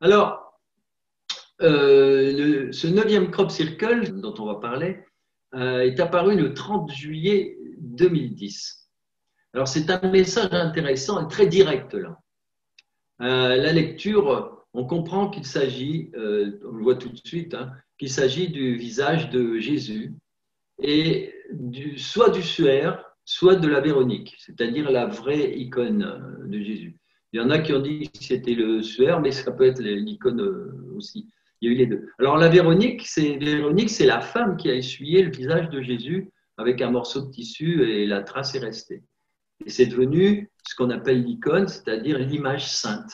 Alors, ce 9e crop circle dont on va parler est apparu le 30 juillet 2010. Alors, c'est un message intéressant et très direct là. La lecture, on comprend qu'il s'agit, on le voit tout de suite, hein, qu'il s'agit du visage de Jésus et soit du suaire, soit de la Véronique, c'est-à-dire la vraie icône de Jésus. Il y en a qui ont dit que c'était le suaire, mais ça peut être l'icône aussi. Il y a eu les deux. Alors la Véronique, c'est la femme qui a essuyé le visage de Jésus avec un morceau de tissu et la trace est restée. Et c'est devenu ce qu'on appelle l'icône, c'est-à-dire l'image sainte,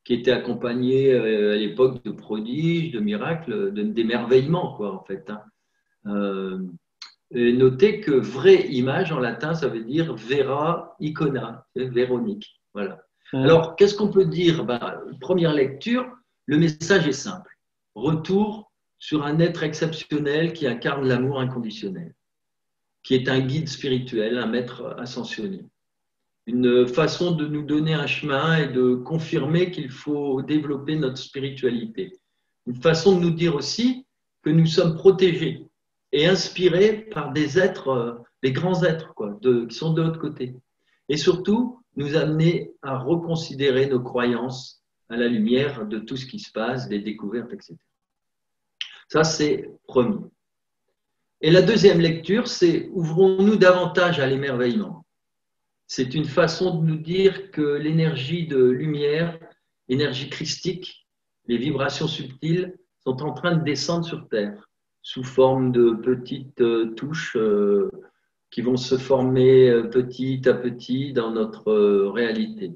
qui était accompagnée à l'époque de prodiges, de miracles, d'émerveillements, quoi, en fait. Hein. Et notez que vraie image en latin, ça veut dire vera icona, Véronique. Voilà. Alors, qu'est-ce qu'on peut dire? Première lecture, le message est simple. Retour sur un être exceptionnel qui incarne l'amour inconditionnel, qui est un guide spirituel, un maître ascensionné. Une façon de nous donner un chemin et de confirmer qu'il faut développer notre spiritualité. Une façon de nous dire aussi que nous sommes protégés et inspirés par des êtres, des grands êtres qui sont de l'autre côté. Et surtout, nous amener à reconsidérer nos croyances à la lumière de tout ce qui se passe, des découvertes, etc. Ça, c'est premier. Et la deuxième lecture, c'est ouvrons-nous davantage à l'émerveillement. C'est une façon de nous dire que l'énergie de lumière, l'énergie christique, les vibrations subtiles sont en train de descendre sur Terre sous forme de petites touches qui vont se former petit à petit dans notre réalité.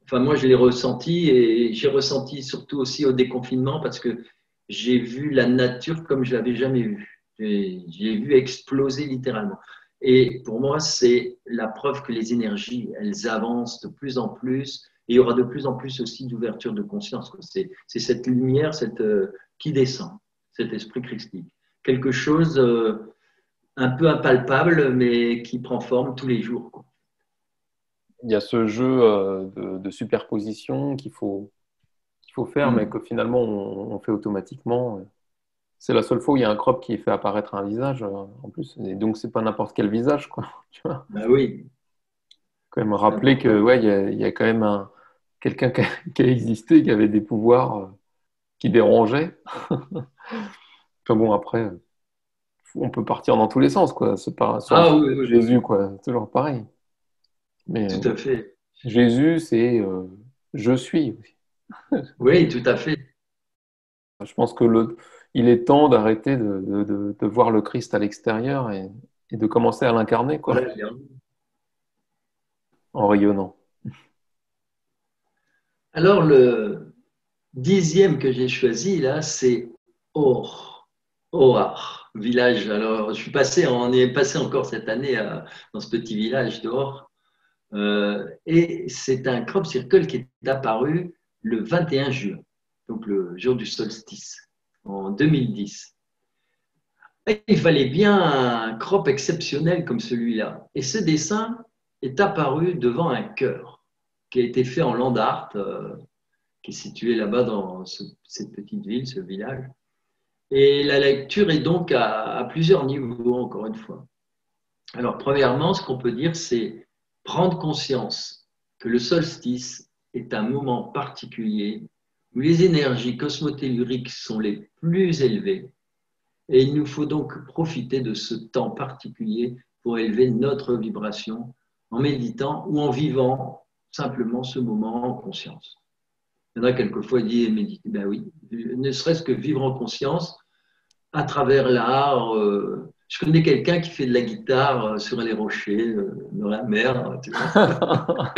Enfin, moi, je l'ai ressenti et j'ai ressenti surtout aussi au déconfinement parce que j'ai vu la nature comme je ne l'avais jamais vue. J'ai vu exploser littéralement. Et pour moi, c'est la preuve que les énergies, elles avancent de plus en plus. Et il y aura de plus en plus aussi d'ouverture de conscience. C'est cette lumière qui descend, cet esprit christique. Quelque chose un peu impalpable, mais qui prend forme tous les jours, quoi. Il y a ce jeu de superposition qu'il faut faire, mais que finalement on fait automatiquement. C'est la seule fois où il y a un crop qui fait apparaître un visage en plus. Et donc, c'est pas n'importe quel visage, quoi. Tu vois? Ben oui, Quand même c'est rappeler que, important. ouais, il y a quand même quelqu'un qui a existé, qui avait des pouvoirs qui dérangeaient. Enfin bon, après, on peut partir dans tous les sens, quoi. C'est pas sur le Ah sujet oui, de oui, Jésus, oui, quoi. C'est toujours pareil. Mais tout à fait. Jésus, c'est je suis. Oui, tout à fait. Je pense que il est temps d'arrêter de voir le Christ à l'extérieur et de commencer à l'incarner, quoi, Voilà, bien. en rayonnant. Alors, le 10e que j'ai choisi, là, c'est Or, Ohar, village. Alors, on est passé encore cette année dans ce petit village d'Or. Et c'est un crop circle qui est apparu le 21 juin, donc le jour du solstice, en 2010. Et il fallait bien un crop exceptionnel comme celui-là. Et ce dessin est apparu devant un cœur qui a été fait en land art, qui est situé là-bas dans cette petite ville, ce village. Et la lecture est donc à plusieurs niveaux, encore une fois. Alors, premièrement, ce qu'on peut dire, c'est prendre conscience que le solstice est un moment particulier où les énergies cosmotelluriques sont les plus élevées et il nous faut donc profiter de ce temps particulier pour élever notre vibration en méditant ou en vivant simplement ce moment en conscience. Il y en a quelquefois qui disent méditer. Ben oui, ne serait-ce que vivre en conscience à travers l'art. Je connais quelqu'un qui fait de la guitare sur les rochers, dans la mer. Tu vois.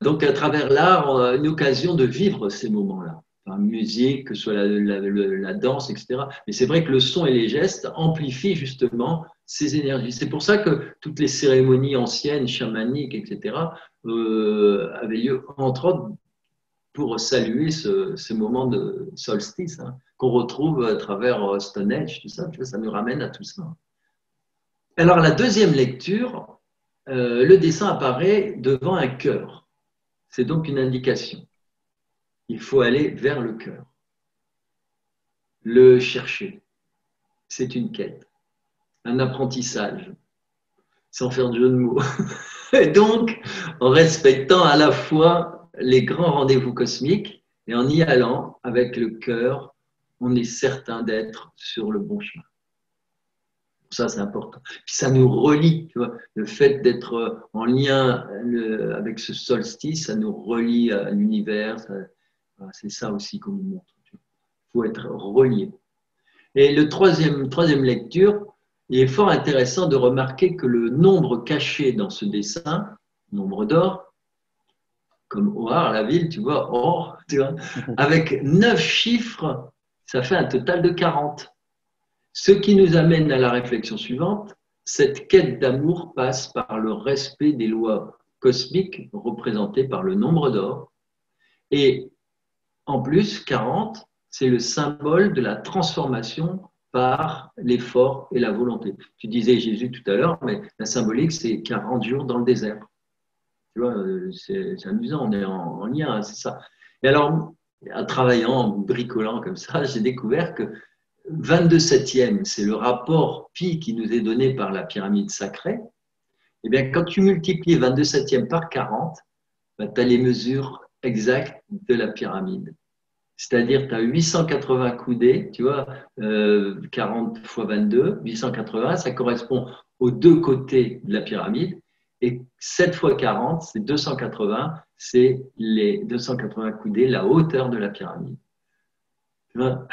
Donc, à travers l'art, on a une occasion de vivre ces moments-là. Enfin, musique, que ce soit la danse, etc. Mais c'est vrai que le son et les gestes amplifient justement ces énergies. C'est pour ça que toutes les cérémonies anciennes, chamaniques, etc., avaient lieu, entre autres, pour saluer ce moment de solstice, hein, qu'on retrouve à travers Stonehenge, tout ça, tu vois, ça nous ramène à tout ça. Alors, la deuxième lecture, le dessin apparaît devant un cœur. C'est donc une indication. il faut aller vers le cœur, le chercher. C'est une quête, un apprentissage, sans faire de jeu de mots. Et donc, en respectant à la fois les grands rendez-vous cosmiques et en y allant avec le cœur, on est certain d'être sur le bon chemin. Ça, c'est important. Puis ça nous relie, tu vois, le fait d'être en lien avec ce solstice, ça nous relie à l'univers. C'est ça aussi qu'on nous montre. Il faut être relié. Et le troisième lecture, il est fort intéressant de remarquer que le nombre caché dans ce dessin, nombre d'or, comme Ohar, la ville, tu vois, Or, tu vois, avec 9 chiffres, ça fait un total de 40. Ce qui nous amène à la réflexion suivante, cette quête d'amour passe par le respect des lois cosmiques représentées par le nombre d'or. Et en plus, 40, c'est le symbole de la transformation par l'effort et la volonté. Tu disais Jésus tout à l'heure, mais la symbolique, c'est 40 jours dans le désert. Tu vois, c'est amusant, on est en lien, c'est ça. Et alors, en travaillant, en bricolant comme ça, j'ai découvert que 22 septième, c'est le rapport pi qui nous est donné par la pyramide sacrée. Eh bien, quand tu multiplies 22 septième par 40, ben, tu as les mesures exactes de la pyramide. C'est-à-dire, tu as 880 coudées, tu vois, 40 fois 22, 880, ça correspond aux deux côtés de la pyramide. Et 7 fois 40, c'est 280, c'est les 280 coudées, la hauteur de la pyramide. Tu vois?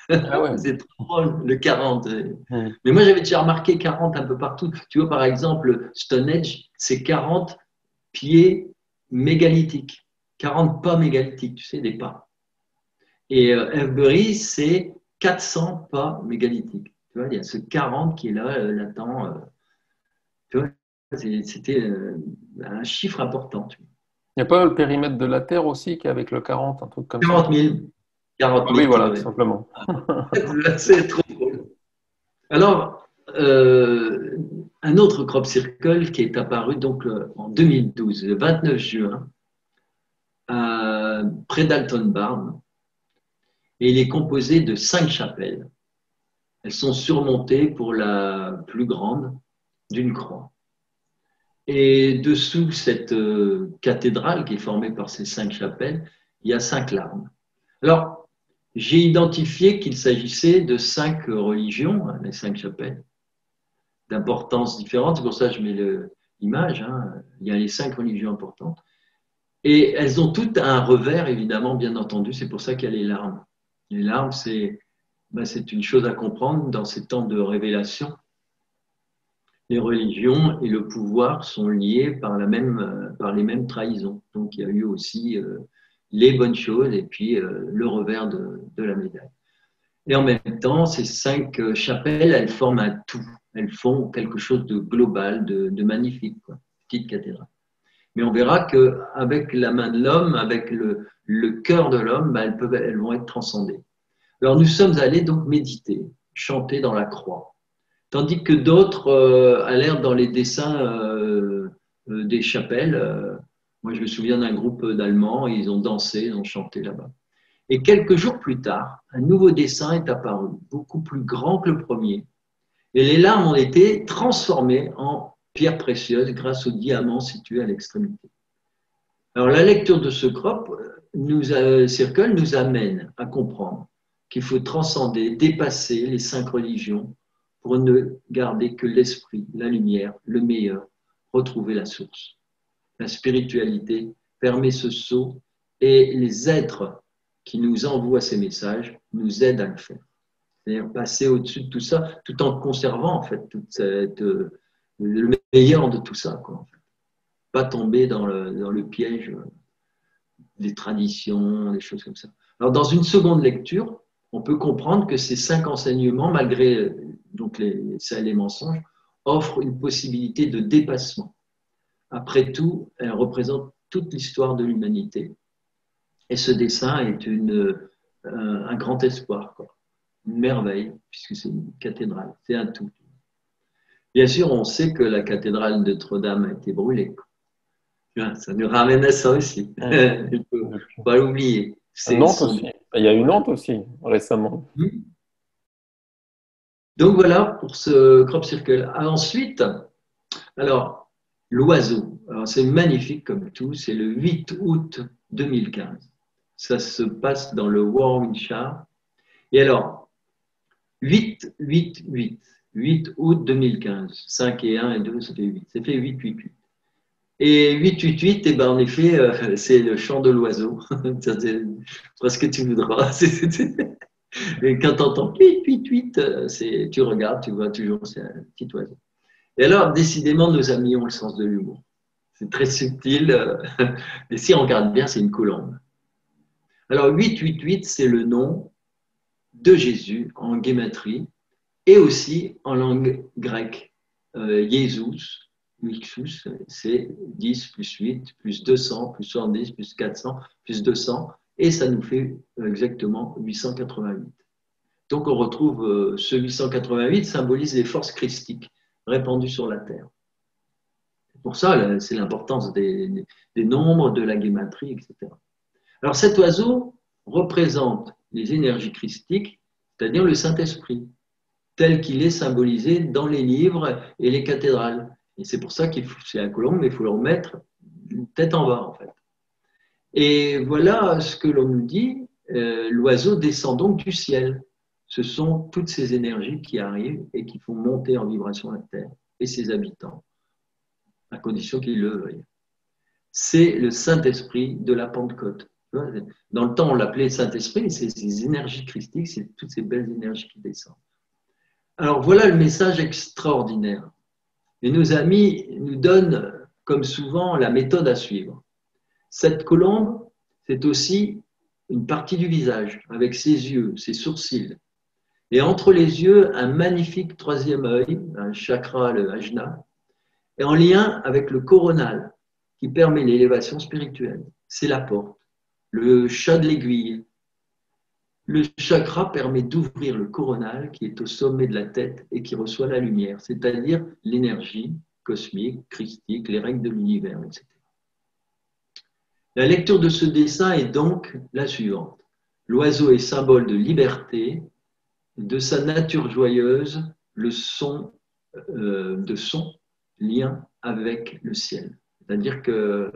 Ah ouais. C'est trop drôle, le 40. Mais moi, j'avais déjà remarqué 40 un peu partout. Tu vois, par exemple, Stonehenge, c'est 40 pieds mégalithiques. 40 pas mégalithiques, tu sais, des pas. Et Avebury, c'est 400 pas mégalithiques. Tu vois, il y a ce 40 qui est là, latent. Tu vois, c'était un chiffre important. Tu vois. Il n'y a pas le périmètre de la Terre aussi qui est avec le 40, un truc comme ça? 40 000. 40 Ah 000 oui, voilà, tout kilomètres. simplement. C'est trop drôle. Alors, un autre crop circle qui est apparu donc en 2012, le 29 juin, près d'Alton Barn, et il est composé de 5 chapelles. Elles sont surmontées pour la plus grande d'une croix. Et dessous cette cathédrale qui est formée par ces 5 chapelles, il y a 5 larmes. Alors, j'ai identifié qu'il s'agissait de 5 religions, hein, les 5 chapelles, d'importance différente. C'est pour ça que je mets l'image. Hein. Il y a les 5 religions importantes. Et elles ont toutes un revers, évidemment, bien entendu. C'est pour ça qu'il y a les larmes. Les larmes, c'est une chose à comprendre dans ces temps de révélation. Les religions et le pouvoir sont liés par les mêmes trahisons. Donc, il y a eu aussi les bonnes choses et puis le revers de la médaille. Et en même temps, ces 5 chapelles, elles forment un tout. Elles font quelque chose de global, de magnifique, quoi. Petite cathédrale. Mais on verra qu'avec la main de l'homme, avec le cœur de l'homme, elles vont être transcendées. Alors nous sommes allés donc méditer, chanter dans la croix. Tandis que d'autres allèrent dans les dessins des chapelles. Moi, je me souviens d'un groupe d'Allemands, ils ont dansé, ils ont chanté là-bas. Et quelques jours plus tard, un nouveau dessin est apparu, beaucoup plus grand que le premier. Et les larmes ont été transformées en pierres précieuses grâce au diamant situé à l'extrémité. Alors, la lecture de ce crop, circle, nous amène à comprendre qu'il faut transcender, dépasser les 5 religions pour ne garder que l'esprit, la lumière, le meilleur, retrouver la source. La spiritualité permet ce saut et les êtres qui nous envoient ces messages nous aident à le faire. C'est-à-dire passer au-dessus de tout ça, tout en conservant en fait le meilleur de tout ça, quoi, en fait. Pas tomber dans le piège des traditions, des choses comme ça. Alors, dans une seconde lecture, on peut comprendre que ces 5 enseignements, malgré donc les mensonges, offrent une possibilité de dépassement. Après tout, elles représentent toute l'histoire de l'humanité. Et ce dessin est un grand espoir, quoi. Une merveille, puisque c'est une cathédrale, c'est un tout. Bien sûr, on sait que la cathédrale de Notre-Dame a été brûlée. Ça nous ramène à ça aussi. Il ne faut pas l'oublier. Nantes aussi. Il y a eu Nantes aussi récemment. Donc voilà pour ce crop circle. Ensuite, alors l'oiseau, c'est magnifique comme tout, c'est le 8 août 2015. Ça se passe dans le Warwickshire. Et alors, 8, 8, 8. 8 août 2015. 5 et 1 et 2, ça fait 8. Ça fait 8, 8, 8. Et 8, 8, 8, et ben en effet, c'est le chant de l'oiseau. C'est presque tu voudras. Et quand tu entends 8, 8, 8, tu regardes, tu vois toujours, c'est un petit oiseau. Et alors, décidément, nos amis ont le sens de l'humour. C'est très subtil. Et si on regarde bien, c'est une colombe. Alors, 8, 8, 8, c'est le nom de Jésus en guématrie et aussi en langue grecque. Jésus, c'est 10 plus 8 plus 200 plus 70 plus 400 plus 200 et ça nous fait exactement 888. Donc on retrouve ce 888 symbolise les forces christiques répandues sur la terre. Pour ça, c'est l'importance des nombres, de la guématrie, etc. Alors cet oiseau représente les énergies christiques, c'est-à-dire le Saint-Esprit, tel qu'il est symbolisé dans les livres et les cathédrales. Et c'est pour ça qu'il faut, c'est un colombe, mais il faut le remettre tête en bas, en fait. Et voilà ce que l'on nous dit, l'oiseau descend donc du ciel. Ce sont toutes ces énergies qui arrivent et qui font monter en vibration la Terre et ses habitants, à condition qu'ils le veuillent. C'est le Saint-Esprit de la Pentecôte. Dans le temps, on l'appelait Saint-Esprit, c'est ces énergies christiques, c'est toutes ces belles énergies qui descendent. Alors voilà le message extraordinaire. Et nos amis nous donnent, comme souvent, la méthode à suivre. Cette colombe, c'est aussi une partie du visage, avec ses yeux, ses sourcils. Et entre les yeux, un magnifique troisième œil, un chakra, le ajna, et en lien avec le coronal, qui permet l'élévation spirituelle. C'est la porte, le chat de l'aiguille. Le chakra permet d'ouvrir le coronal qui est au sommet de la tête et qui reçoit la lumière, c'est-à-dire l'énergie cosmique, christique, les règles de l'univers, etc. La lecture de ce dessin est donc la suivante. L'oiseau est symbole de liberté, de sa nature joyeuse, le son de son lien avec le ciel. C'est-à-dire que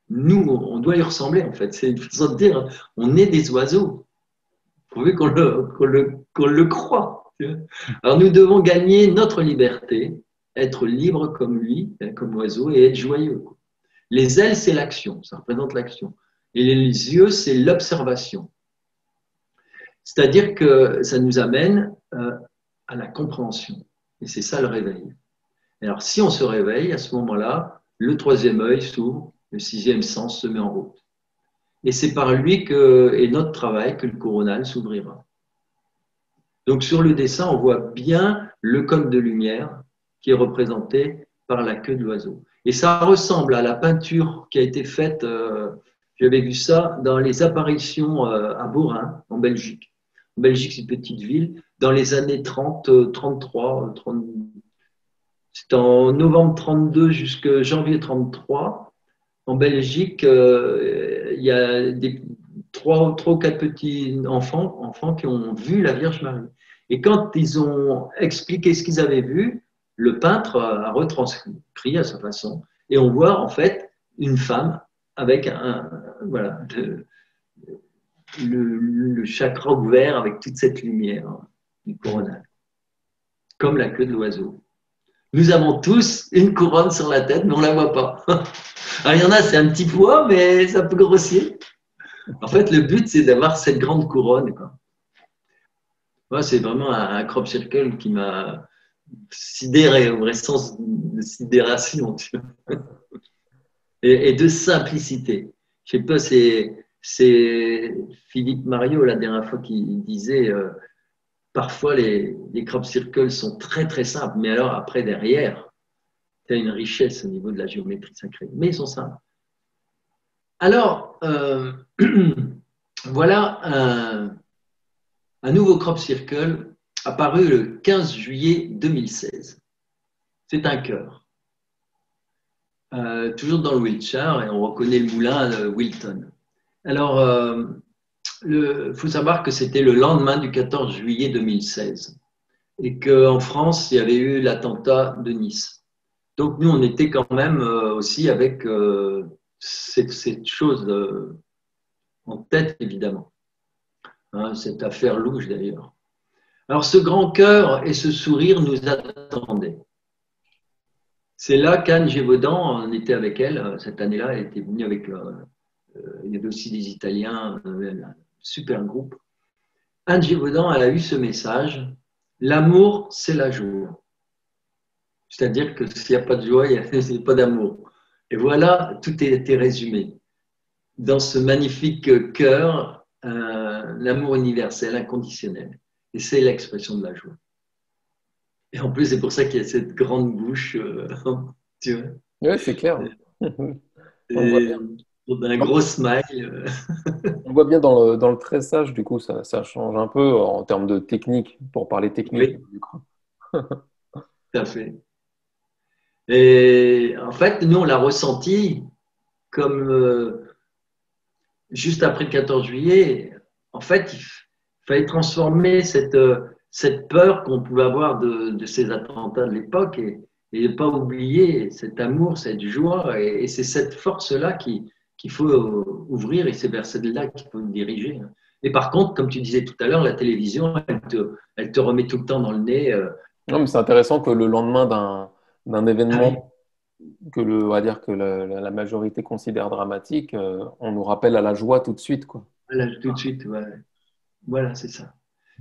nous, on doit y ressembler en fait. C'est une façon de dire, on est des oiseaux, pourvu qu'on le croit. Alors nous devons gagner notre liberté, être libre comme lui, comme oiseau, et être joyeux. Les ailes, c'est l'action, ça représente l'action. Et les yeux, c'est l'observation. C'est-à-dire que ça nous amène à la compréhension. Et c'est ça le réveil. Alors, si on se réveille, à ce moment-là, le troisième œil s'ouvre, le sixième sens se met en route. Et c'est par lui et notre travail que le coronal s'ouvrira. Donc, sur le dessin, on voit bien le cône de lumière qui est représenté par la queue de l'oiseau. Et ça ressemble à la peinture qui a été faite, j'avais vu ça dans les apparitions à Beaurain, en Belgique. En Belgique, c'est une petite ville, dans les années 30, 33, 30, c'est en novembre 32 jusqu'à janvier 33. En Belgique, il y a trois ou quatre petits enfants qui ont vu la Vierge Marie. Et quand ils ont expliqué ce qu'ils avaient vu, le peintre a retranscrit à sa façon. Et on voit en fait une femme avec le chakra ouvert avec toute cette lumière du coronal, comme la queue de l'oiseau. Nous avons tous une couronne sur la tête, mais on ne la voit pas. Alors, il y en a, c'est un petit poids, mais ça peut grossir. En fait, le but, c'est d'avoir cette grande couronne. Moi, c'est vraiment un crop circle qui m'a sidéré, au vrai sens de sidération, et de simplicité. Je ne sais pas, c'est Philippe Mario, la dernière fois, qui disait parfois les crop circles sont très, très simples, mais alors après, derrière, tu as une richesse au niveau de la géométrie sacrée. Mais ils sont simples. Alors, voilà un nouveau crop circle apparu le 15 juillet 2016. C'est un cœur. Toujours dans le Wiltshire, et on reconnaît le moulin de Wilton. Alors, il faut savoir que c'était le lendemain du 14 juillet 2016 et qu'en France, il y avait eu l'attentat de Nice. Donc nous, on était quand même aussi avec cette chose en tête, évidemment. Hein, cette affaire louche, d'ailleurs. Alors, ce grand cœur et ce sourire nous attendaient. C'est là qu'Anne Gévaudan, on était avec elle cette année-là, elle était venue avec, il y avait aussi des Italiens, un super groupe. Anne Gévaudan, elle a eu ce message, l'amour, c'est la joie. C'est-à-dire que s'il n'y a pas de joie, il n'y a pas d'amour. Et voilà, tout était résumé. Dans ce magnifique cœur, l'amour universel, inconditionnel. Et c'est l'expression de la joie. Et en plus, c'est pour ça qu'il y a cette grande bouche, tu vois. Oui, c'est clair. On le voit Et bien. un gros smile. On le voit bien dans le tressage, du coup, ça change un peu en termes de technique, pour parler technique Oui, du coup. tout à fait. Et en fait, nous, on l'a ressenti comme juste après le 14 juillet. En fait, il fallait transformer cette peur qu'on pouvait avoir de ces attentats de l'époque et ne pas oublier cet amour, cette joie. Et c'est cette force-là qu'il faut ouvrir et c'est vers celle-là qu'il faut diriger. Et par contre, comme tu disais tout à l'heure, la télévision, elle te remet tout le temps dans le nez. Non, mais c'est intéressant que le lendemain d'un Ah oui, événement on va dire que la majorité considère dramatique, on nous rappelle à la joie tout de suite, quoi. voilà, tout de suite, ouais. Voilà, c'est ça.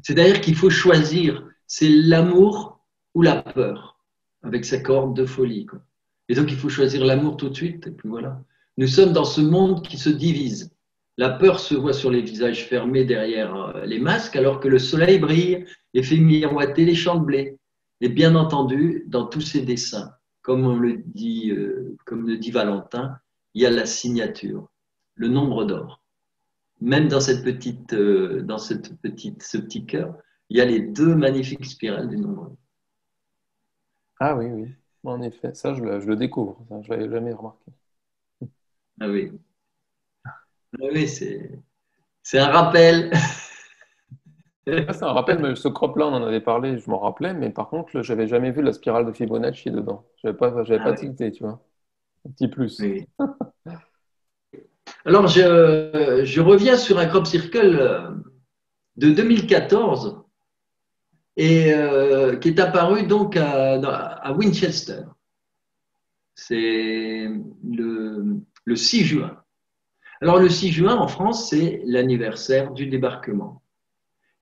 C'est-à-dire qu'il faut choisir, c'est l'amour ou la peur, avec sa corde de folie, quoi. Et donc, il faut choisir l'amour tout de suite, et puis voilà. Nous sommes dans ce monde qui se divise. La peur se voit sur les visages fermés derrière les masques, alors que le soleil brille et fait miroiter les champs de blé. Et bien entendu, dans tous ces dessins, comme le dit Valentin, il y a la signature, le nombre d'or. Même ce petit cœur, il y a les deux magnifiques spirales du nombre. Ah oui, oui, en effet, ça je le découvre, ça, je l'avais jamais remarqué. Ah oui, ah oui, c'est un rappel. Ça, c'est un rappel, mais ce crop-là, on en avait parlé, je m'en rappelais, mais par contre, là, j'avais jamais vu la spirale de Fibonacci dedans. J'avais Ah pas oui, tilté, tu vois. Un petit plus. oui. Alors, je reviens sur un crop circle de 2014 et qui est apparu donc à Winchester. C'est le 6 juin. Alors, le 6 juin, en France, c'est l'anniversaire du débarquement.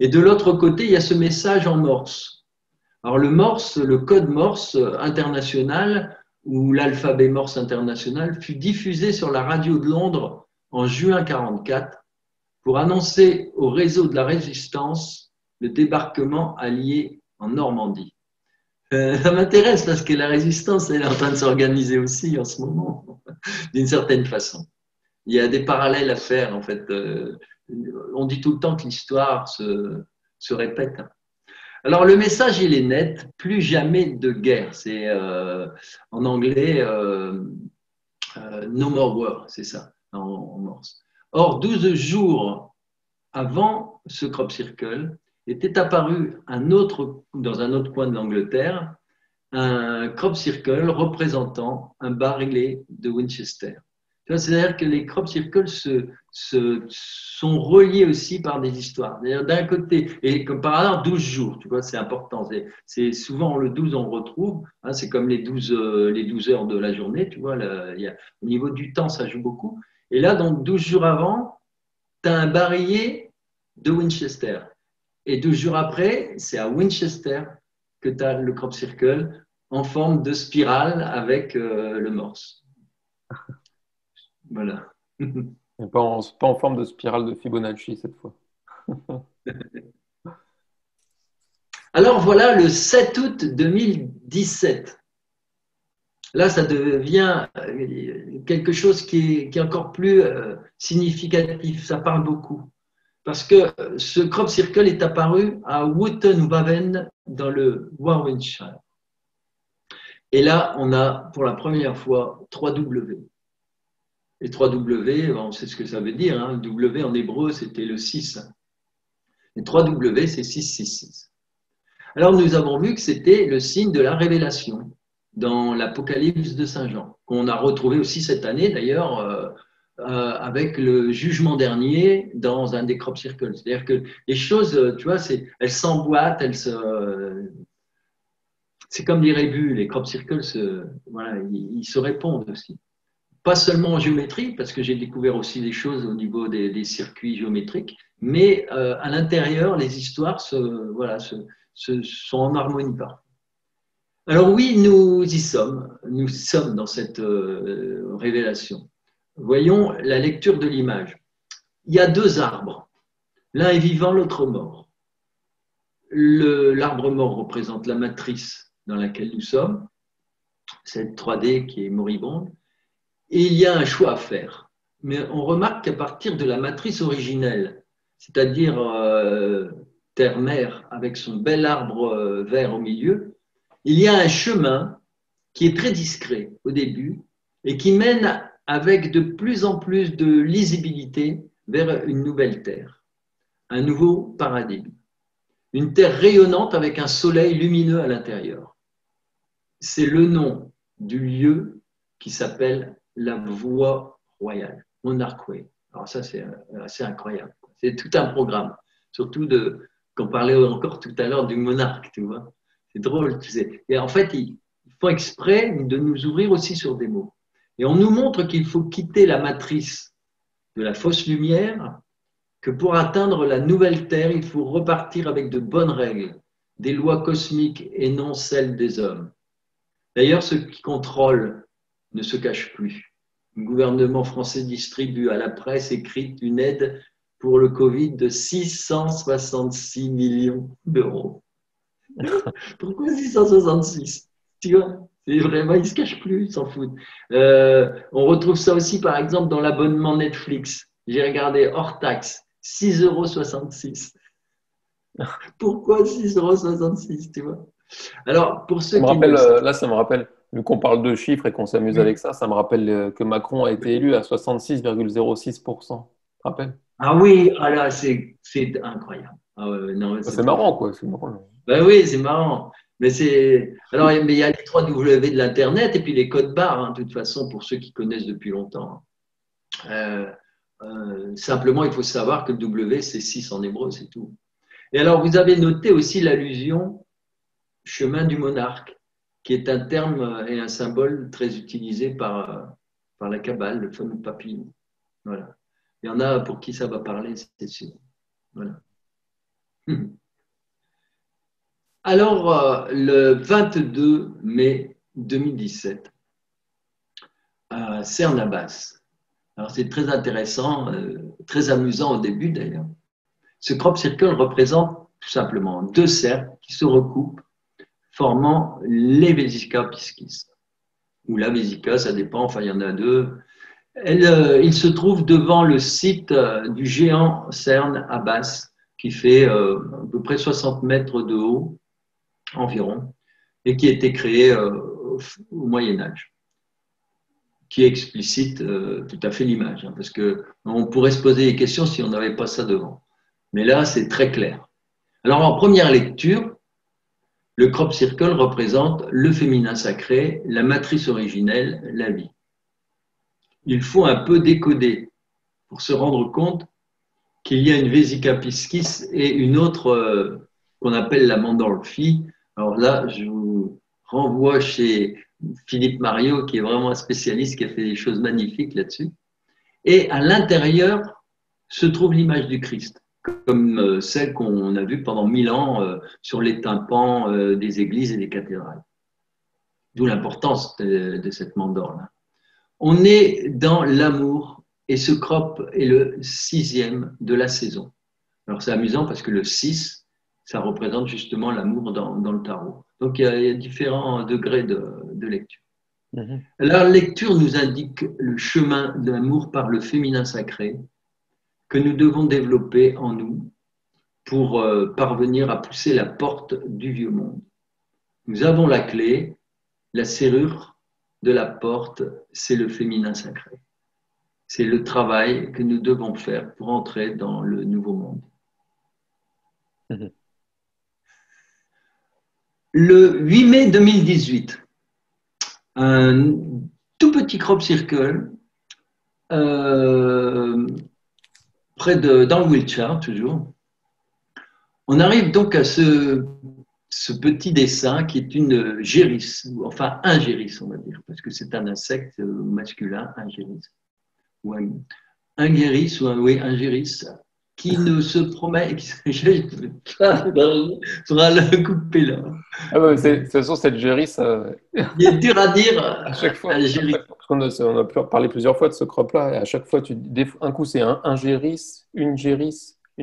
Et de l'autre côté, il y a ce message en morse. Alors le code morse international ou l'alphabet morse international fut diffusé sur la radio de Londres en juin 1944 pour annoncer au réseau de la résistance le débarquement allié en Normandie. Ça m'intéresse parce que la résistance, elle est en train de s'organiser aussi en ce moment, d'une certaine façon. Il y a des parallèles à faire, en fait. On dit tout le temps que l'histoire se répète. Alors, le message, il est net, plus jamais de guerre. C'est en anglais no more war, c'est ça, en morse. Or, 12 jours avant ce crop circle, était apparu dans un autre coin de l'Angleterre, un crop circle représentant un barillet de Winchester. C'est-à-dire que les crop circles sont reliés aussi par des histoires. D'un côté, et comme par hasard, 12 jours, tu vois, c'est important. C'est souvent le 12, on le retrouve. Hein, c'est comme les 12 heures de la journée, tu vois. Au niveau du temps, ça joue beaucoup. Et là, donc, 12 jours avant, tu as un barillet de Winchester. Et 12 jours après, c'est à Winchester que tu as le crop circle en forme de spirale avec le morse. Voilà. Et pas en forme de spirale de Fibonacci cette fois. Alors voilà le 7 août 2017. Là, ça devient quelque chose qui est encore plus significatif. Ça parle beaucoup. Parce que ce crop circle est apparu à Wootton Waven dans le Warwickshire. Et là, on a pour la première fois 3 W. Et 3W, on sait ce que ça veut dire. Hein. W en hébreu, c'était le 6. Et 3W, c'est 666. Alors, nous avons vu que c'était le signe de la révélation dans l'Apocalypse de Saint Jean, qu'on a retrouvé aussi cette année, d'ailleurs, avec le jugement dernier dans un des crop circles. C'est-à-dire que les choses, tu vois, elles s'emboîtent, c'est comme des rébus. Les crop circles, voilà, ils se répondent aussi. Pas seulement en géométrie, parce que j'ai découvert aussi des choses au niveau des circuits géométriques, mais à l'intérieur, les histoires voilà, sont en harmonie parfois. Alors oui, nous y sommes. Nous sommes dans cette révélation. Voyons la lecture de l'image. Il y a deux arbres. L'un est vivant, l'autre mort. L'arbre mort représente la matrice dans laquelle nous sommes, cette 3D qui est moribonde. Et il y a un choix à faire. Mais on remarque qu'à partir de la matrice originelle, c'est-à-dire terre-mère avec son bel arbre vert au milieu, il y a un chemin qui est très discret au début et qui mène avec de plus en plus de lisibilité vers une nouvelle terre, un nouveau paradigme. Une terre rayonnante avec un soleil lumineux à l'intérieur. C'est le nom du lieu qui s'appelle la voie royale, Monarch Way. Alors ça, c'est assez incroyable. C'est tout un programme, surtout qu'on parlait encore tout à l'heure du monarque, tu vois. C'est drôle, tu sais. Et en fait, ils font exprès de nous ouvrir aussi sur des mots. Et on nous montre qu'il faut quitter la matrice de la fausse lumière, que pour atteindre la nouvelle terre, il faut repartir avec de bonnes règles, des lois cosmiques et non celles des hommes. D'ailleurs, ceux qui contrôlent ne se cachent plus. Le gouvernement français distribue à la presse écrite une aide pour le Covid de 666 millions d'euros. Pourquoi 666? Tu vois, c'est vraiment, ils ne se cachent plus, ils s'en foutent. On retrouve ça aussi, par exemple, dans l'abonnement Netflix. J'ai regardé hors taxe, 6,66 €. Pourquoi 6,66 €, tu vois? Alors, pour ceux qui ne le savent Là, ça me rappelle, vu qu'on parle de chiffres et qu'on s'amuse avec ça, ça me rappelle que Macron a été élu à 66,06%. Tu te rappelles? Ah oui, ah là, c'est incroyable. Ah ouais, non, c'est C'est trop marrant, fort. quoi. C'est marrant. Ben oui, c'est marrant. Alors, mais il y a les 3W de l'Internet et puis les codes barres, hein, de toute façon, pour ceux qui connaissent depuis longtemps. Simplement, il faut savoir que le W, c'est 6 en hébreu, c'est tout. Et alors, vous avez noté aussi l'allusion chemin du monarque, qui est un terme et un symbole très utilisé par la Kabbale, le fameux papillon. Voilà. Il y en a pour qui ça va parler, c'est sûr. Voilà. Alors, le 22 mai 2017, à Cernabas. Alors, c'est très intéressant, très amusant au début d'ailleurs. Ce crop circle représente tout simplement deux cercles qui se recoupent, formant les Vesica Piscis. Ou la Vesica, ça dépend, enfin, il y en a deux. Il se trouve devant le site du géant Cern Abbas, qui fait à peu près 60 mètres de haut environ, et qui a été créé au Moyen-Âge, qui explicite tout à fait l'image, hein, parce qu'on pourrait se poser des questions si on n'avait pas ça devant. Mais là, c'est très clair. Alors, en première lecture, le crop circle représente le féminin sacré, la matrice originelle, la vie. Il faut un peu décoder pour se rendre compte qu'il y a une Vesica Piscis et une autre qu'on appelle la Mandorlfie. Alors là, je vous renvoie chez Philippe Mariot, qui est vraiment un spécialiste, qui a fait des choses magnifiques là-dessus. Et à l'intérieur se trouve l'image du Christ, comme celle qu'on a vue pendant 1000 ans sur les tympans des églises et des cathédrales. D'où l'importance de cette mandorle. On est dans l'amour et ce crop est le 6e de la saison. Alors c'est amusant parce que le 6, ça représente justement l'amour dans le tarot. Donc il y a différents degrés de lecture. La lecture nous indique le chemin de l'amour par le féminin sacré que nous devons développer en nous pour parvenir à pousser la porte du vieux monde. Nous avons la clé, la serrure de la porte, c'est le féminin sacré. C'est le travail que nous devons faire pour entrer dans le nouveau monde. Mhm. Le 8 mai 2018, un tout petit crop circle dans le Wiltshire, toujours. On arrive donc à ce petit dessin qui est une gérisse, enfin un gérisse, on va dire, parce que c'est un insecte masculin, un gérisse, ou un guéris, ou un gérisse, qui ne se promène, il faudra le couper là. Ah ouais, de toute façon, cette gérisse, Il est dur à dire, à chaque fois, un gérisse. parce on a parlé plusieurs fois de ce crop-là, et à chaque fois, un coup, c'est un gérisse, une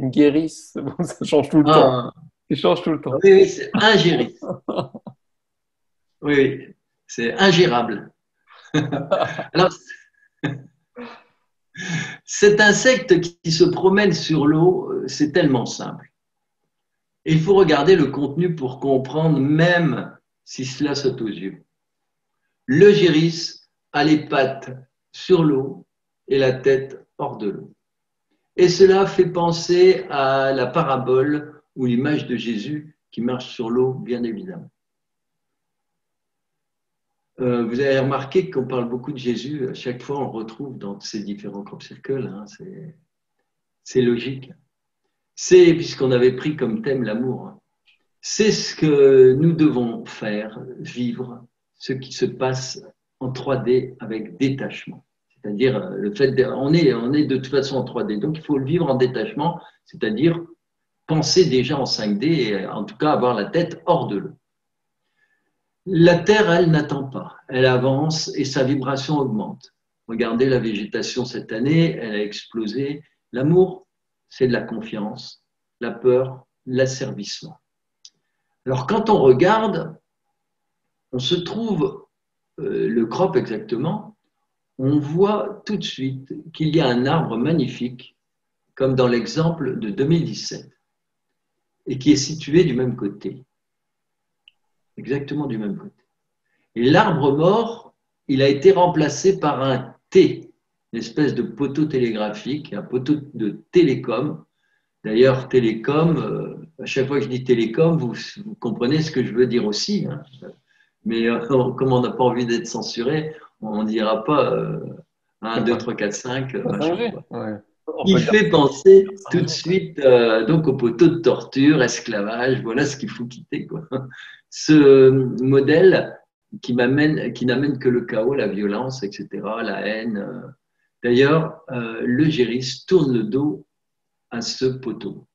guérisse, bon, ça change tout le temps. Ah, Il change tout le temps. oui, oui, c'est un gérisse. Oui, oui, c'est ingérable. Alors, cet insecte qui se promène sur l'eau, c'est tellement simple. Et il faut regarder le contenu pour comprendre, même si cela saute aux yeux. Le gérisse a les pattes sur l'eau et la tête hors de l'eau. Et cela fait penser à la parabole ou l'image de Jésus qui marche sur l'eau, bien évidemment. Vous avez remarqué qu'on parle beaucoup de Jésus, à chaque fois on le retrouve dans ces différents crop circles, hein, c'est logique. C'est, puisqu'on avait pris comme thème l'amour, hein, c'est ce que nous devons faire, vivre, ce qui se passe en 3D avec détachement. C'est-à-dire, on est de toute façon en 3D, donc il faut le vivre en détachement, c'est-à-dire penser déjà en 5D et en tout cas avoir la tête hors de l'eau. La Terre, elle, n'attend pas. Elle avance et sa vibration augmente. Regardez la végétation cette année, elle a explosé. L'amour, c'est de la confiance. La peur, l'asservissement. Alors, quand on regarde, on se trouve le crop exactement, on voit tout de suite qu'il y a un arbre magnifique, comme dans l'exemple de 2017, et qui est situé du même côté. Exactement du même côté. Et l'arbre mort, il a été remplacé par un T, une espèce de poteau télégraphique, un poteau de télécom. D'ailleurs, télécom, à chaque fois que je dis télécom, vous comprenez ce que je veux dire aussi. Hein. Mais comme on n'a pas envie d'être censuré, on ne dira pas 1, 2, 3, 4, 5, machin. Ouais. Il fait penser tout de suite donc au poteau de torture, esclavage, voilà ce qu'il faut quitter, quoi. Ce modèle qui n'amène que le chaos, la violence, etc., la haine. D'ailleurs, le gérisse tourne le dos à ce poteau.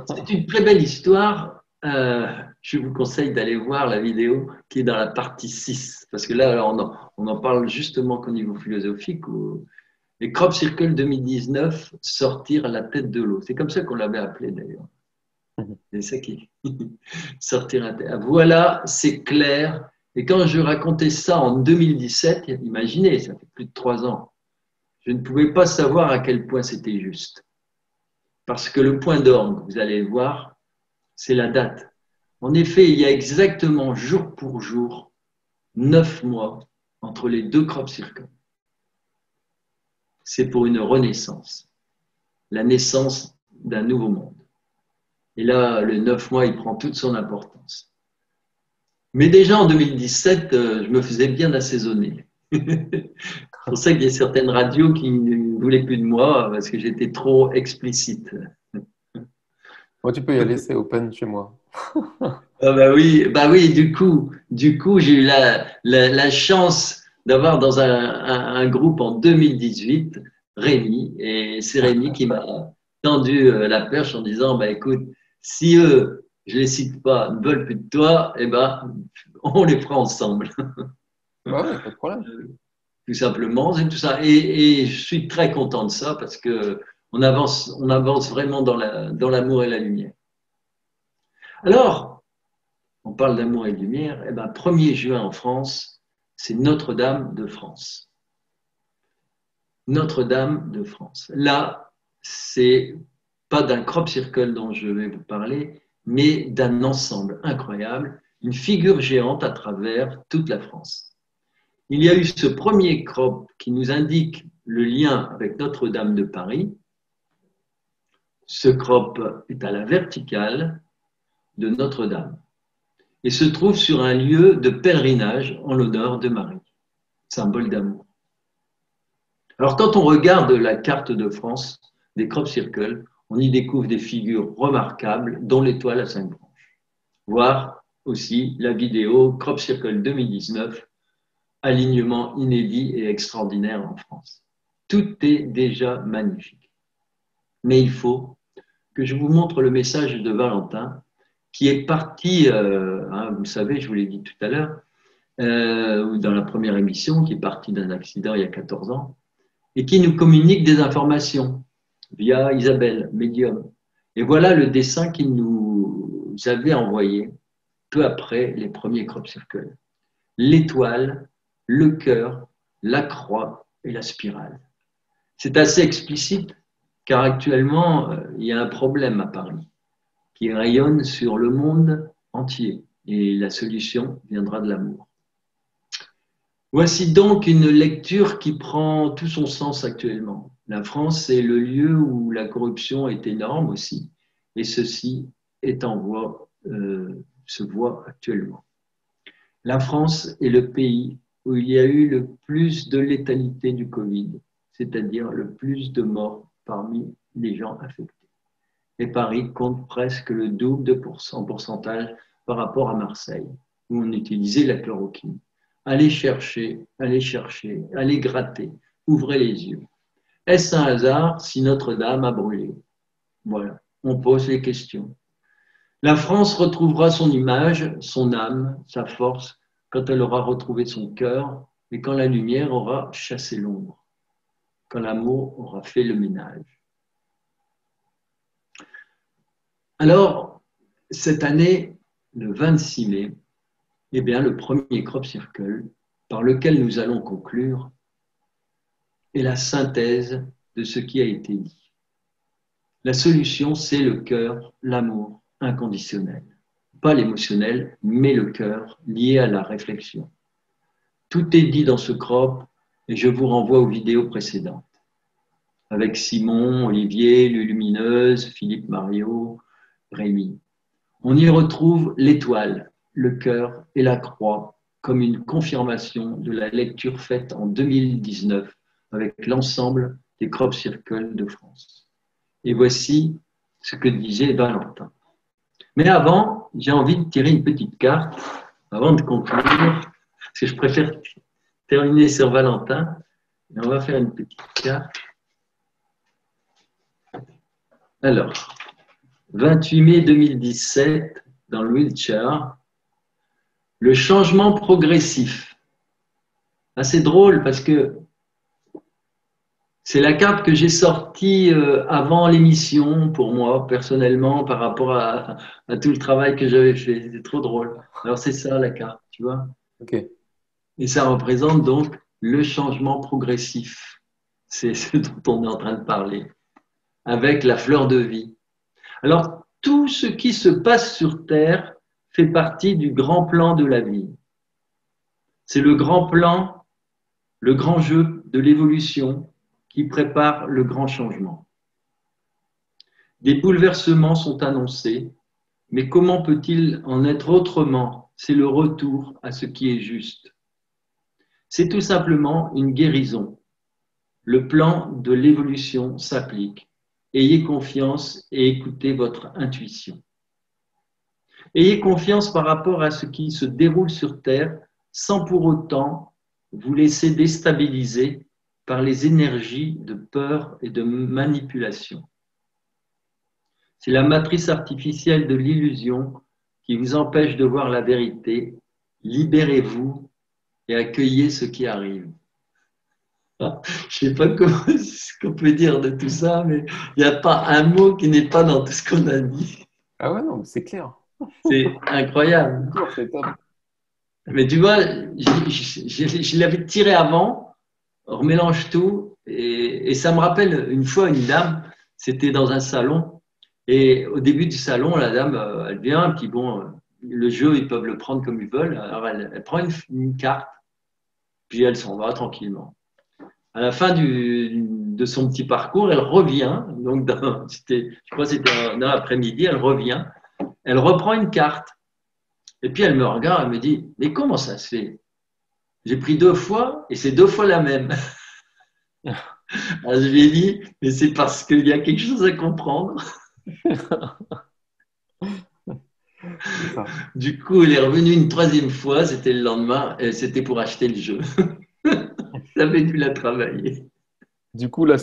C'est une très belle histoire. Je vous conseille d'aller voir la vidéo qui est dans la partie 6, parce que là, on en parle justement qu'au niveau philosophique, où les Crop Circle 2019 sortir à la tête de l'eau. C'est comme ça qu'on l'avait appelé d'ailleurs. C'est ça qui sortir à la tête. Voilà, c'est clair. Et quand je racontais ça en 2017, imaginez, ça fait plus de 3 ans, je ne pouvais pas savoir à quel point c'était juste. Parce que le point d'orgue, vous allez le voir, c'est la date. En effet, il y a exactement jour pour jour 9 mois entre les deux crop circles. C'est pour une renaissance, la naissance d'un nouveau monde. Et là, le 9 mois, il prend toute son importance. Mais déjà en 2017, je me faisais bien assaisonner. C'est pour ça qu'il y a certaines radios qui ne voulaient plus de moi parce que j'étais trop explicite. Moi, tu peux y aller, c'est open chez moi. Ah bah oui, du coup, j'ai eu la chance d'avoir dans un groupe en 2018 Rémi, et c'est Rémi qui m'a tendu la perche en disant, bah écoute, si eux, je les cite pas, ne veulent plus de toi, eh ben, on les fera ensemble. Bah ouais, pas de problème. Tout simplement, c'est tout ça. Et je suis très content de ça parce que on avance vraiment dans l'amour et la lumière. Alors, on parle d'amour et de lumière, eh ben, 1er juin en France, c'est Notre-Dame de France. Notre-Dame de France. Là, c'est pas d'un crop circle dont je vais vous parler, mais d'un ensemble incroyable, une figure géante à travers toute la France. Il y a eu ce premier crop qui nous indique le lien avec Notre-Dame de Paris. Ce crop est à la verticale de Notre-Dame et se trouve sur un lieu de pèlerinage en l'honneur de Marie, symbole d'amour. Alors, quand on regarde la carte de France des crop circles, on y découvre des figures remarquables, dont l'étoile à 5 branches. Voir aussi la vidéo Crop Circle 2019, alignement inédit et extraordinaire en France. Tout est déjà magnifique. Mais il faut que je vous montre le message de Valentin, qui est parti, vous savez, je vous l'ai dit tout à l'heure, dans la première émission, qui est parti d'un accident il y a 14 ans, et qui nous communique des informations via Isabelle, médium. Et voilà le dessin qu'il nous avait envoyé peu après les premiers crop circles. L'étoile, le cœur, la croix et la spirale. C'est assez explicite car actuellement, il y a un problème à Paris qui rayonne sur le monde entier et la solution viendra de l'amour. Voici donc une lecture qui prend tout son sens actuellement. La France est le lieu où la corruption est énorme aussi, et ceci est en voie, se voit actuellement. La France est le pays où il y a eu le plus de létalité du Covid, c'est-à-dire le plus de morts parmi les gens affectés. Et Paris compte presque le double en pourcentage par rapport à Marseille, où on utilisait la chloroquine. Allez chercher, allez gratter, ouvrez les yeux. Est-ce un hasard si Notre-Dame a brûlé? Voilà, on pose les questions. La France retrouvera son image, son âme, sa force, quand elle aura retrouvé son cœur et quand la lumière aura chassé l'ombre, quand l'amour aura fait le ménage. Alors, cette année, le 26 mai, eh bien, le premier crop circle par lequel nous allons conclure est la synthèse de ce qui a été dit. La solution, c'est le cœur, l'amour inconditionnel. Pas l'émotionnel, mais le cœur lié à la réflexion. Tout est dit dans ce crop et je vous renvoie aux vidéos précédentes. Avec Simon, Olivier, Lulumineuse, Philippe Mario, Rémi. On y retrouve l'étoile, le cœur et la croix comme une confirmation de la lecture faite en 2019 avec l'ensemble des crop circles de France. Et voici ce que disait Valentin. Mais avant, j'ai envie de tirer une petite carte avant de conclure, parce que je préfère terminer sur Valentin. Et on va faire une petite carte. Alors, 28 mai 2017, dans le Wiltshire, le changement progressif. C'est drôle parce que c'est la carte que j'ai sortie avant l'émission pour moi, personnellement, par rapport à tout le travail que j'avais fait. C'est trop drôle. Alors, c'est ça la carte, tu vois. Ok. Et ça représente donc le changement progressif. C'est ce dont on est en train de parler, avec la fleur de vie. Alors, tout ce qui se passe sur Terre fait partie du grand plan de la vie. C'est le grand plan, le grand jeu de l'évolution qui prépare le grand changement. Des bouleversements sont annoncés, mais comment peut-il en être autrement? C'est le retour à ce qui est juste. C'est tout simplement une guérison. Le plan de l'évolution s'applique. Ayez confiance et écoutez votre intuition. Ayez confiance par rapport à ce qui se déroule sur Terre sans pour autant vous laisser déstabiliser par les énergies de peur et de manipulation. C'est la matrice artificielle de l'illusion qui vous empêche de voir la vérité. Libérez-vous et accueillez ce qui arrive. Je ne sais pas ce qu'on peut dire de tout ça, mais il n'y a pas un mot qui n'est pas dans tout ce qu'on a dit. Ah ouais, non, c'est clair. C'est incroyable. C'est top. Mais tu vois, je l'avais tiré avant, on remélange tout, et ça me rappelle une fois une dame, c'était dans un salon, et au début du salon, la dame, elle vient, puis bon, le jeu, ils peuvent le prendre comme ils veulent, alors elle prend une carte, puis elle s'en va tranquillement. à la fin de son petit parcours, elle revient. Donc, je crois que c'était dans l'après-midi, elle revient. Elle reprend une carte. Et puis, elle me regarde, elle me dit, mais comment ça se fait? J'ai pris 2 fois et c'est 2 fois la même. Alors, je lui ai dit, mais c'est parce qu'il y a quelque chose à comprendre. C'est ça. Du coup, elle est revenue une 3e fois, c'était le lendemain, et c'était pour acheter le jeu. J'avais dû la travailler. Du coup, là, Oui.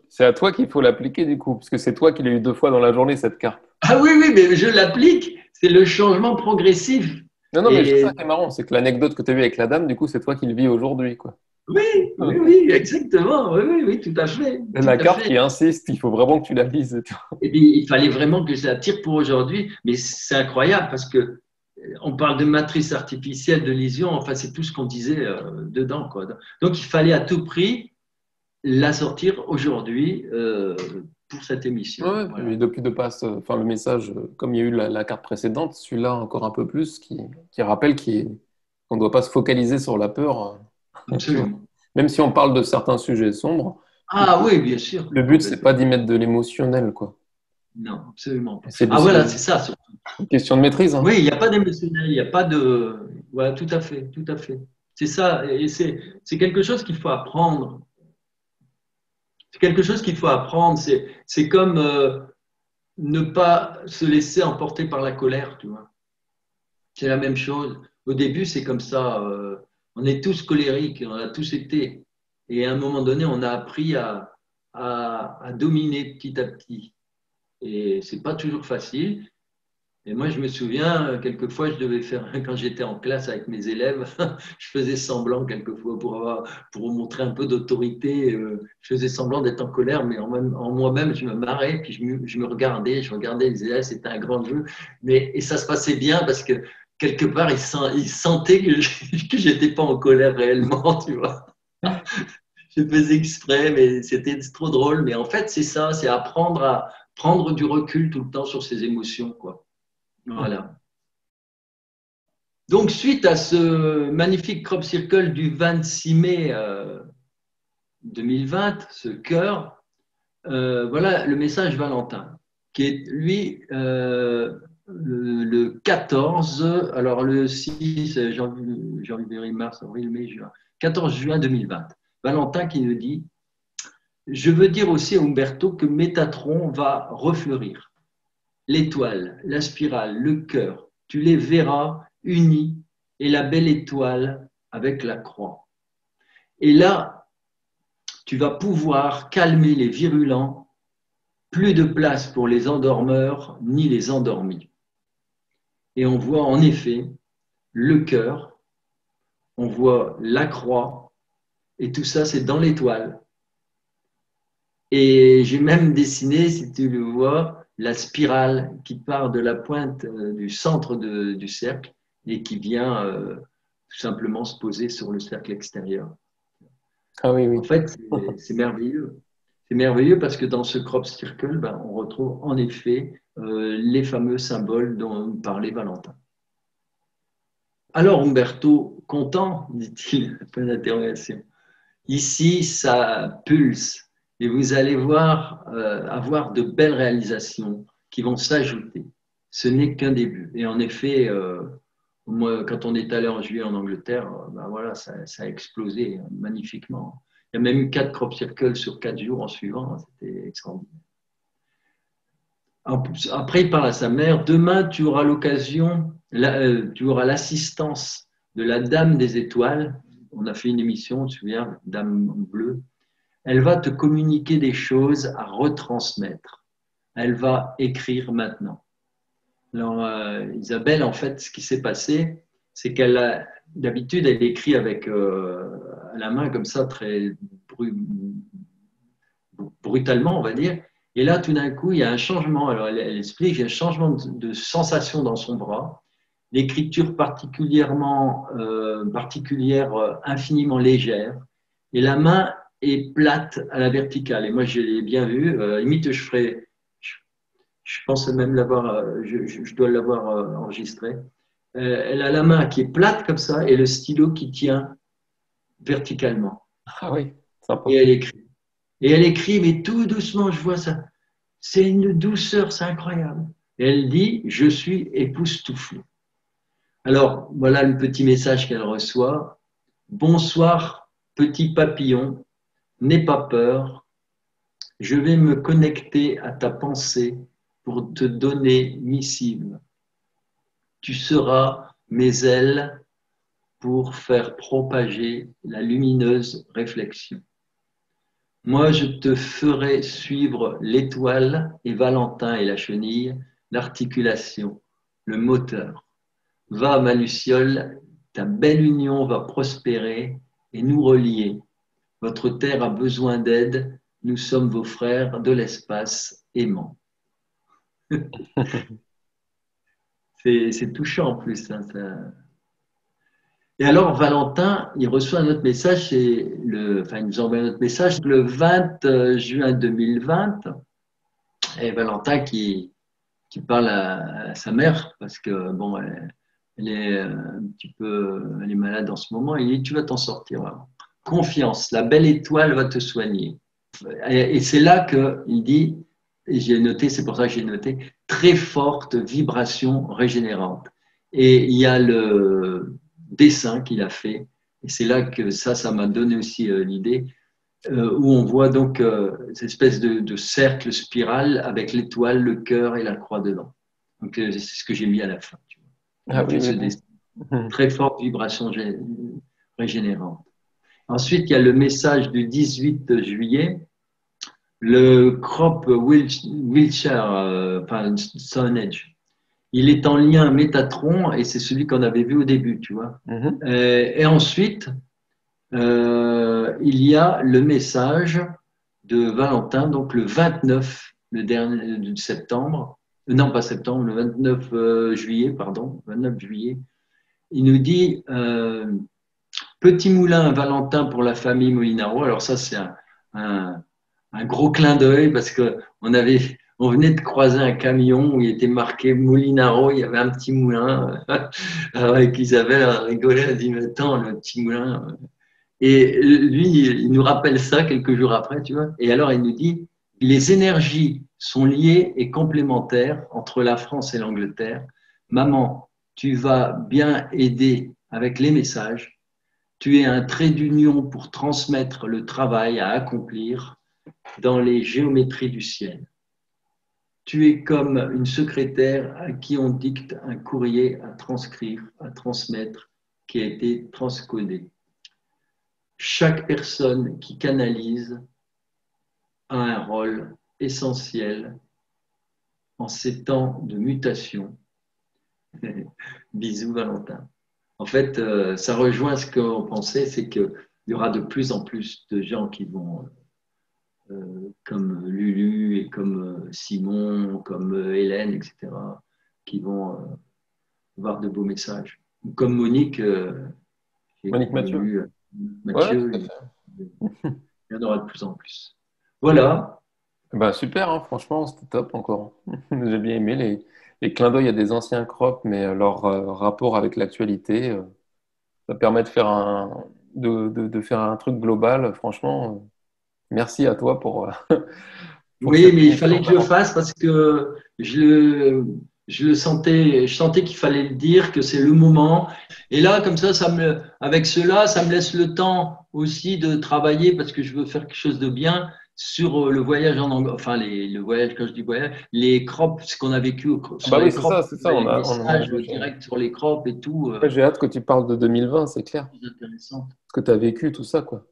c'est à toi qu'il faut l'appliquer, du coup, parce que c'est toi qui l'as eu 2 fois dans la journée, cette carte. Ah oui, oui, mais je l'applique. C'est le changement progressif. Non, non, mais c'est ça Et qui est marrant, c'est que l'anecdote que tu as eue avec la dame, du coup, c'est toi qui le vis aujourd'hui, quoi. oui, oui, oui, exactement. Oui, oui, oui, tout à fait. Tout La à carte fait. qui insiste, il faut vraiment que tu la lises et tout. Et puis, il fallait vraiment que je la tire pour aujourd'hui. Mais c'est incroyable parce que on parle de matrice artificielle, de lésion. Enfin, c'est tout ce qu'on disait dedans, quoi. Donc, il fallait à tout prix la sortir aujourd'hui pour cette émission. Ouais, Voilà. et depuis de passe, enfin, le message, comme il y a eu la carte précédente, celui-là encore un peu plus, qui rappelle qu'on ne doit pas se focaliser sur la peur, tu vois. Absolument. Même si on parle de certains sujets sombres, le, Ah oui, bien sûr, le but, c'est complètement. pas d'y mettre de l'émotionnel, quoi. Non, absolument pas. C'est Ah c'est voilà, c'est ça surtout. une question de maîtrise, hein. Oui, il n'y a pas d'émotionnel, il n'y a pas de. Voilà, tout à fait, tout à fait. C'est ça, et c'est quelque chose qu'il faut apprendre. C'est quelque chose qu'il faut apprendre. C'est comme ne pas se laisser emporter par la colère, tu vois. C'est la même chose. Au début, c'est comme ça. On est tous colériques, on a tous été. Et à un moment donné, on a appris à dominer petit à petit. Et c'est pas toujours facile. Et moi, je me souviens, quelquefois, je devais faire, quand j'étais en classe avec mes élèves, je faisais semblant quelquefois pour montrer un peu d'autorité. Je faisais semblant d'être en colère, mais en moi-même, je me marrais, puis je regardais les élèves, c'était un grand jeu. Et ça se passait bien parce que quelque part, ils sentaient que j'étais pas en colère réellement, tu vois. Je faisais exprès, mais c'était trop drôle. Mais en fait, c'est ça, c'est apprendre à prendre du recul tout le temps sur ses émotions, quoi. Voilà. Donc, suite à ce magnifique crop circle du 26 mai 2020, ce cœur, voilà le message Valentin, qui est lui le 14, alors le 6, janvier, février, mars, avril, mai, juin, 14 juin 2020. Valentin qui nous dit: je veux dire aussi à Umberto que Métatron va refleurir. L'étoile, la spirale, le cœur, tu les verras unis, et la belle étoile avec la croix. Et là, tu vas pouvoir calmer les virulents, plus de place pour les endormeurs ni les endormis. Et on voit en effet le cœur, on voit la croix, et tout ça, c'est dans l'étoile. Et j'ai même dessiné, si tu le vois, la spirale qui part de la pointe du centre du cercle et qui vient tout simplement se poser sur le cercle extérieur. Ah oui, En oui. fait, c'est merveilleux. C'est merveilleux parce que dans ce crop circle, ben, on retrouve en effet les fameux symboles dont parlait Valentin. Alors, Umberto, content, dit-il, point d'interrogation. Ici, ça pulse et vous allez voir avoir de belles réalisations qui vont s'ajouter. Ce n'est qu'un début. Et en effet, moi, quand on est allé en juillet en Angleterre, ben voilà, ça a explosé magnifiquement. Il y a même eu 4 crop circles sur 4 jours en suivant. C'était extraordinaire. Après, il parle à sa mère: demain, tu auras l'occasion, tu auras l'assistance de la Dame des Étoiles. On a fait une émission, tu te souviens, Dame Bleue. Elle va te communiquer des choses à retransmettre. Elle va écrire maintenant. Alors, Isabelle, en fait, ce qui s'est passé, c'est d'habitude, elle écrit avec à la main comme ça, très brutalement, on va dire. Et là, tout d'un coup, il y a un changement. Alors, elle explique, il y a un changement de sensation dans son bras, l'écriture particulière, infiniment légère, et la main est plate à la verticale. Et moi, je l'ai bien vu. Limite, je pense même je dois l'avoir enregistré. Elle a la main qui est plate comme ça et le stylo qui tient verticalement. Ah oui. Sympa. Et elle écrit. Et elle écrit, mais tout doucement, je vois ça. C'est une douceur, c'est incroyable. Et elle dit, je suis époustouflée. Alors, voilà le petit message qu'elle reçoit. Bonsoir, petit papillon, n'aie pas peur. Je vais me connecter à ta pensée pour te donner missive. Tu seras mes ailes pour faire propager la lumineuse réflexion. Moi, je te ferai suivre l'étoile et Valentin et la chenille, l'articulation, le moteur. Va, ma luciole, ta belle union va prospérer et nous relier. Votre terre a besoin d'aide, nous sommes vos frères de l'espace aimants. C'est touchant en plus. Hein, ça. Et alors, Valentin, il reçoit un autre message, enfin, il nous envoie un autre message le 20 juin 2020. Et Valentin qui parle à sa mère, parce que, bon, elle est un petit peu, elle est malade en ce moment. Il dit, tu vas t'en sortir. Vraiment. Confiance, la belle étoile va te soigner. Et c'est là qu'il dit, et j'ai noté, c'est pour ça que j'ai noté, très forte vibration régénérante. Et il y a le dessin qu'il a fait, et c'est là que ça m'a donné aussi l'idée, où on voit donc cette espèce de cercle spiral avec l'étoile, le cœur et la croix dedans. Donc c'est ce que j'ai mis à la fin. Tu vois. Il Ah a oui, fait ce oui, dessin. oui. Très forte vibration régénérante. Ensuite, il y a le message du 18 juillet, le crop Wilshire, enfin Stone Age. Il est en lien Métatron et c'est celui qu'on avait vu au début, tu vois. Mhm. Et ensuite, il y a le message de Valentin, donc le 29 le dernier, de septembre, non pas septembre, le 29 juillet, pardon, 29 juillet. Il nous dit Petit moulin à Valentin pour la famille Molinaro. Alors ça, c'est un gros clin d'œil parce on venait de croiser un camion où il était marqué Molinaro, il y avait un petit moulin. Alors, avec Isabelle, on a rigolé, elle a dit, mais attends, le petit moulin. Et lui, il nous rappelle ça quelques jours après, tu vois. Et alors, il nous dit, les énergies sont liées et complémentaires entre la France et l'Angleterre. Maman, tu vas bien aider avec les messages. Tu es un trait d'union pour transmettre le travail à accomplir dans les géométries du ciel. Tu es comme une secrétaire à qui on dicte un courrier à transcrire, à transmettre, qui a été transcodé. Chaque personne qui canalise a un rôle essentiel en ces temps de mutation. Bisous Valentin. En fait, ça rejoint ce qu'on pensait, c'est qu'il y aura de plus en plus de gens qui vont, comme Lulu et comme Simon, comme Hélène, etc., qui vont avoir de beaux messages. Comme Monique, j'ai Monique Mathieu. lu Ouais, tout Mathieu, à il fait. y en aura de plus en plus. Voilà. Bah, super, hein, franchement, c'était top encore. J'ai bien aimé les clins d'œil à des anciens crops, mais leur rapport avec l'actualité, ça permet de faire de faire un truc global. Franchement, merci à toi pour Oui, cette mais il fallait émission, que je le vraiment. fasse parce que je le sentais, je sentais qu'il fallait le dire, que c'est le moment. Et là, comme avec cela, ça me laisse le temps aussi de travailler parce que je veux faire quelque chose de bien sur le voyage en Angleterre, enfin le voyage, quand je dis voyage, les crops, ce qu'on a vécu sur Bah oui, les crops, c'est ça, les on en a messages déjà. directs sur les crops et tout, Ouais, j'ai hâte que tu parles de 2020, c'est clair. c'est intéressant. Ce que tu as vécu, tout ça, quoi.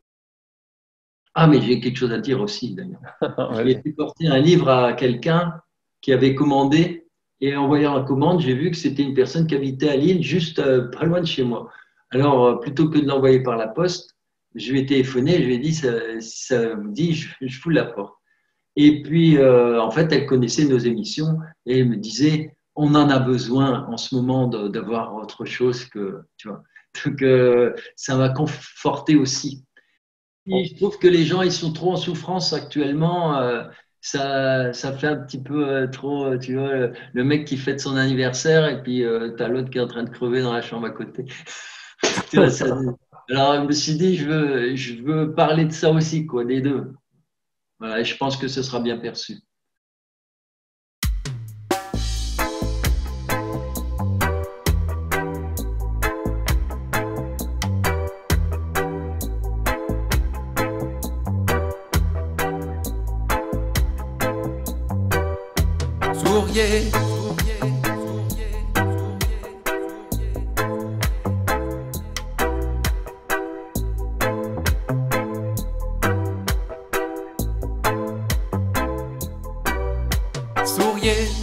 Ah, mais j'ai quelque chose à dire aussi, d'ailleurs. J'ai Vas-y. fait porter un livre à quelqu'un qui avait commandé et en voyant la commande, j'ai vu que c'était une personne qui habitait à Lille, juste pas loin de chez moi. Alors, plutôt que de l'envoyer par la poste, je lui ai téléphoné, je lui ai dit, si ça vous dit, je fous la porte. Et puis, en fait, elle connaissait nos émissions et elle me disait, on en a besoin en ce moment d'avoir autre chose que, tu vois. Donc, ça m'a conforté aussi. Et Bon. je trouve que les gens, ils sont trop en souffrance actuellement. Ça fait un petit peu trop, tu vois, le mec qui fête son anniversaire et puis tu as l'autre qui est en train de crever dans la chambre à côté. Tu vois, ça, Alors, je me suis dit, je veux parler de ça aussi, quoi, des deux. Voilà, et je pense que ce sera bien perçu. Souriez, souriez.